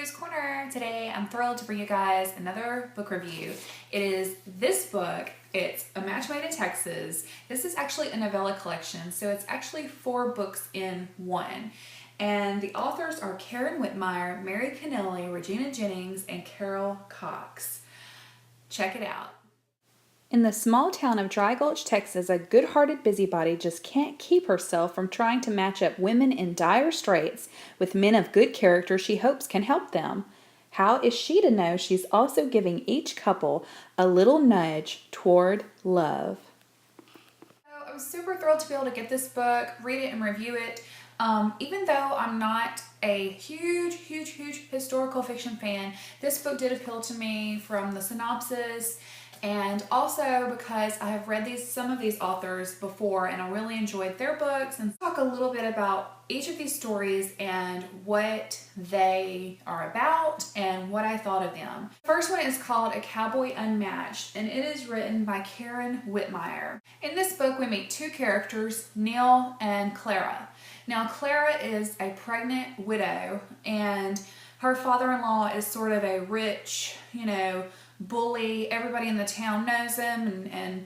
JoJo's Corner. Today I'm thrilled to bring you guys another book review. It is this book. It's A Match Made in Texas. This is actually a novella collection, so it's actually 4 books in one. And the authors are Karen Whitmire, Mary Connelly, Regina Jennings, and Carol Cox. Check it out. In the small town of Dry Gulch, Texas, a good-hearted busybody just can't keep herself from trying to match up women in dire straits with men of good character she hopes can help them. How is she to know she's also giving each couple a little nudge toward love? So I was super thrilled to be able to get this book, read it, and review it. Even though I'm not a huge historical fiction fan, this book did appeal to me from the synopsis, and also because I have read some of these authors before and I really enjoyed their books, and talk a little bit about each of these stories and what they are about and what I thought of them. The first one is called A Cowboy Unmatched, and it is written by Karen Whitmire. In this book we meet 2 characters, Neil and Clara. Now Clara is a pregnant widow, and her father-in-law is sort of a rich, bully. Everybody in the town knows him and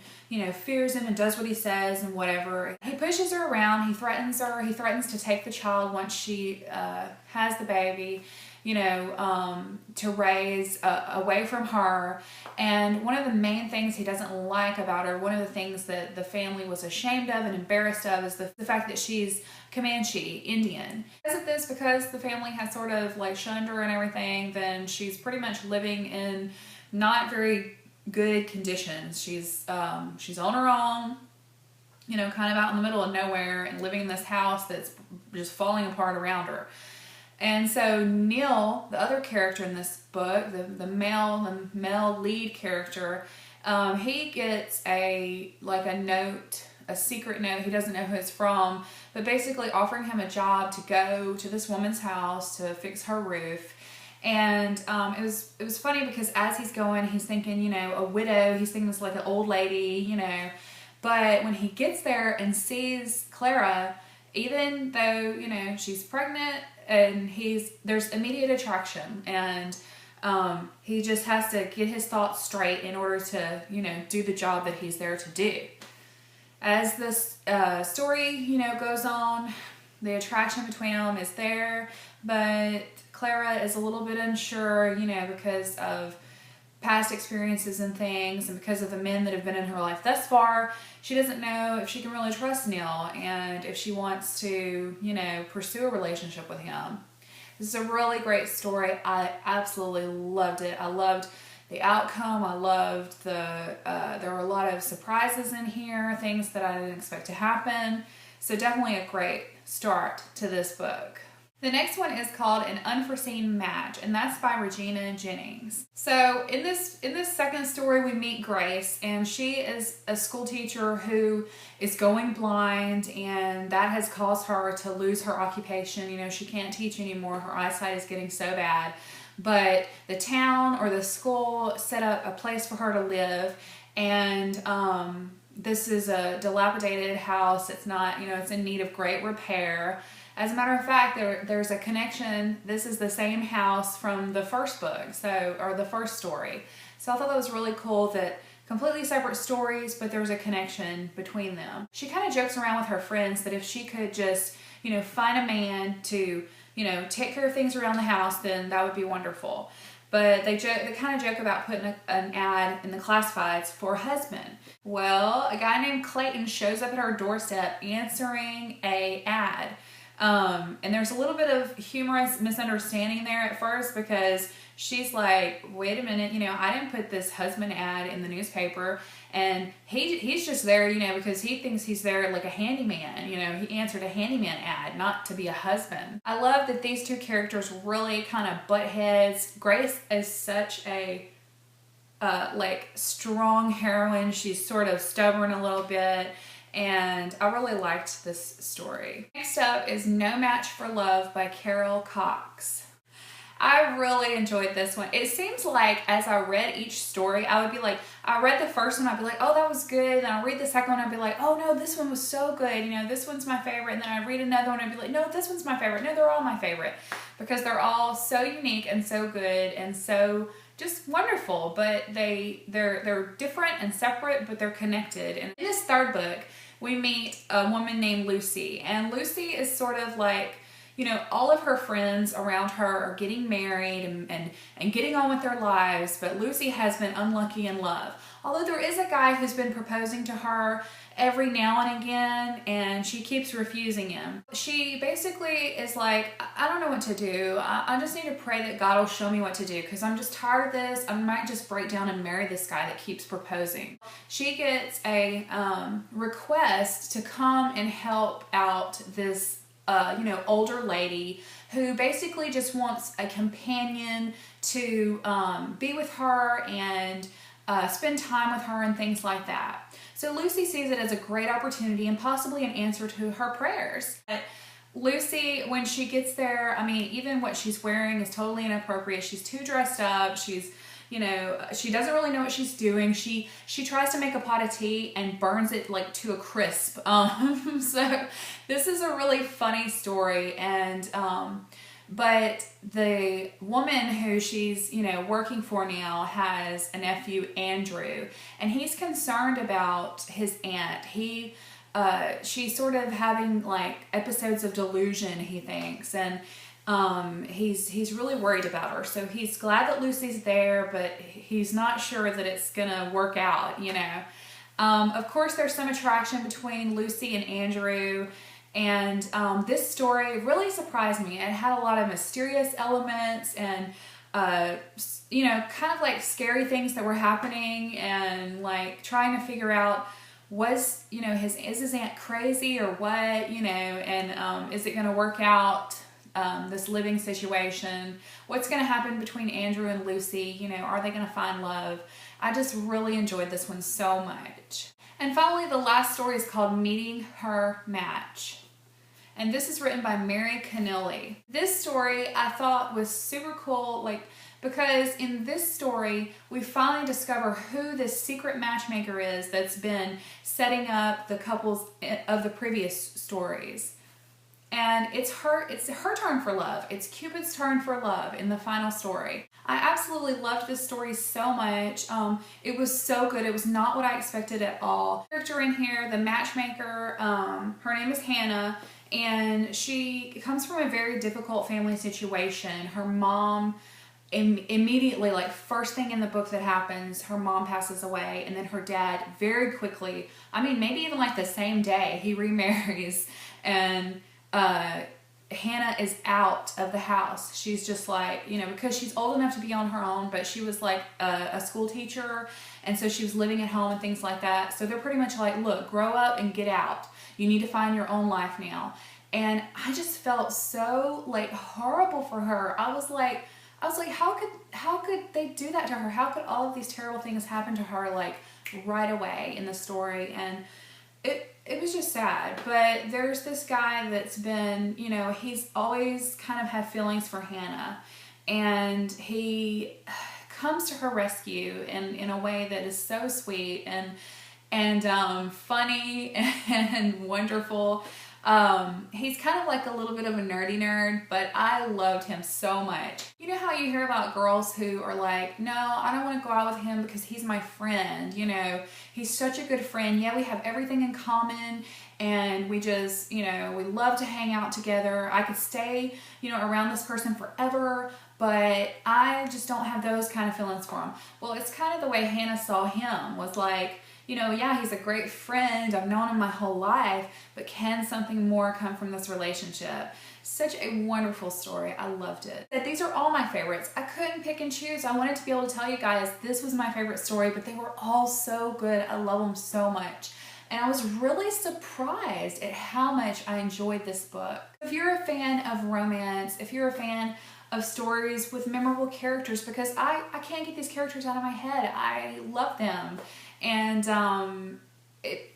fears him and does what he says and whatever. He pushes her around, he threatens her, he threatens to take the child once she has the baby, to raise away from her. And one of the main things he doesn't like about her, one of the things that the family was ashamed of and embarrassed of, is the fact that she's Comanche Indian. Because of this, because the family has sort of shunned her and everything, then she's pretty much living in not very good conditions. She's on her own, kind of out in the middle of nowhere and living in this house that's just falling apart around her. And so Neil, the other character in this book, the male lead character, he gets a note, a secret note. He doesn't know who it's from, but basically offering him a job to go to this woman's house to fix her roof. And it was funny because as he's going, he's thinking, a widow. He's thinking it's like an old lady, But when he gets there and sees Clara, even though she's pregnant, and there's immediate attraction, and he just has to get his thoughts straight in order to do the job that he's there to do. As this story goes on, the attraction between them is there, but Clara is a little bit unsure, because of past experiences and things, and because of the men that have been in her life thus far. She doesn't know if she can really trust Neil and if she wants to, pursue a relationship with him. This is a really great story. I absolutely loved it. I loved the outcome. I loved there were a lot of surprises in here, things that I didn't expect to happen. So definitely a great start to this book. The next one is called An Unforeseen Match, and that's by Regina Jennings. So in this second story, we meet Grace, and she is a school teacher who is going blind, and that has caused her to lose her occupation. She can't teach anymore. Her eyesight is getting so bad. But the town or the school set up a place for her to live, and this is a dilapidated house. It's not, it's in need of great repair. As a matter of fact, there's a connection. This is the same house from the first book, or the first story. So I thought that was really cool, that completely separate stories, but there's a connection between them. She kind of jokes around with her friends that if she could just, find a man to, take care of things around the house, then that would be wonderful. But they kind of joke about putting an ad in the classifieds for a husband. Well, a guy named Clayton shows up at her doorstep answering an ad. And there's a little bit of humorous misunderstanding there at first, because she's like, wait a minute, I didn't put this husband ad in the newspaper, and he's just there, because he thinks he's there like a handyman. He answered a handyman ad, not to be a husband. I love that these 2 characters really kind of butt heads. Grace is such a strong heroine. She's sort of stubborn a little bit, and I really liked this story. Next up is No Match for Love by Carol Cox. I really enjoyed this one. It seems like as I read each story, I would be like, I read the first one, I'd be like, oh, that was good. And I'll read the second one, I'd be like, oh no, this one was so good. You know, this one's my favorite. And then I'd read another one, I'd be like, no, this one's my favorite. No, they're all my favorite. Because they're all so unique and so good and so just wonderful. But they're different and separate, but they're connected. And in this third book, we meet a woman named Lucy. And Lucy is sort of like, you know, all of her friends around her are getting married and getting on with their lives, but Lucy has been unlucky in love. Although there is a guy who's been proposing to her every now and again, and she keeps refusing him. She basically is like, I don't know what to do. I just need to pray that God will show me what to do, because I'm just tired of this. I might just break down and marry this guy that keeps proposing. She gets a request to come and help out this you know, older lady who basically just wants a companion to be with her and spend time with her and things like that. So Lucy sees it as a great opportunity and possibly an answer to her prayers. But Lucy, when she gets there, I mean, even what she's wearing is totally inappropriate. She's too dressed up. She's, you know, she doesn't really know what she's doing. She tries to make a pot of tea and burns it like to a crisp. So this is a really funny story. And but the woman who she's, you know, working for now has a nephew, Andrew, and he's concerned about his aunt. She's sort of having like episodes of delusion, he thinks, and he's really worried about her. So he's glad that Lucy's there, but he's not sure that it's gonna work out, you know. Of course, there's some attraction between Lucy and Andrew. And this story really surprised me. It had a lot of mysterious elements and, you know, kind of like scary things that were happening, and like trying to figure out, you know, is his aunt crazy or what, you know, and is it going to work out, this living situation? What's going to happen between Andrew and Lucy? You know, are they going to find love? I just really enjoyed this one so much. And finally, the last story is called Meeting Her Match. And this is written by Mary Connelly. This story I thought was super cool, like, because in this story, we finally discover who this secret matchmaker is that's been setting up the couples of the previous stories. And it's her turn for love. It's Cupid's turn for love in the final story. I absolutely loved this story so much. It was so good. It was not what I expected at all. The character in here, the matchmaker, her name is Hannah, and she comes from a very difficult family situation. Her mom, immediately, like first thing in the book that happens, her mom passes away, and then her dad very quickly, I mean maybe even like the same day, he remarries, and Hannah is out of the house. She's just like, you know, because she's old enough to be on her own, but she was like a school teacher, and so she was living at home and things like that. So they're pretty much like, look, grow up and get out. You need to find your own life now. And I just felt so like horrible for her. I was like, how could they do that to her? How could all of these terrible things happen to her like right away in the story? And it was just sad. But there's this guy that's been, you know, he's always kind of had feelings for Hannah, and he comes to her rescue in a way that is so sweet and funny and wonderful. He's kind of like a little bit of a nerdy nerd, but I loved him so much. You know how you hear about girls who are like, no, I don't want to go out with him because he's my friend, you know, he's such a good friend. Yeah, we have everything in common, and we just, you know, we love to hang out together. I could stay, you know, around this person forever, but I just don't have those kind of feelings for him. Well, it's kind of the way Hannah saw him, was like, you know, yeah, he's a great friend. I've known him my whole life, but can something more come from this relationship? Such a wonderful story. I loved it. These are all my favorites. I couldn't pick and choose. I wanted to be able to tell you guys this was my favorite story, but they were all so good. I love them so much. And I was really surprised at how much I enjoyed this book. If you're a fan of romance, if you're a fan of stories with memorable characters, because I can't get these characters out of my head. I love them. And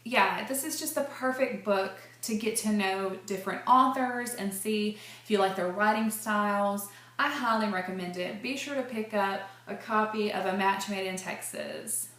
yeah, this is just the perfect book to get to know different authors and see if you like their writing styles. I highly recommend it. Be sure to pick up a copy of A Match Made in Texas.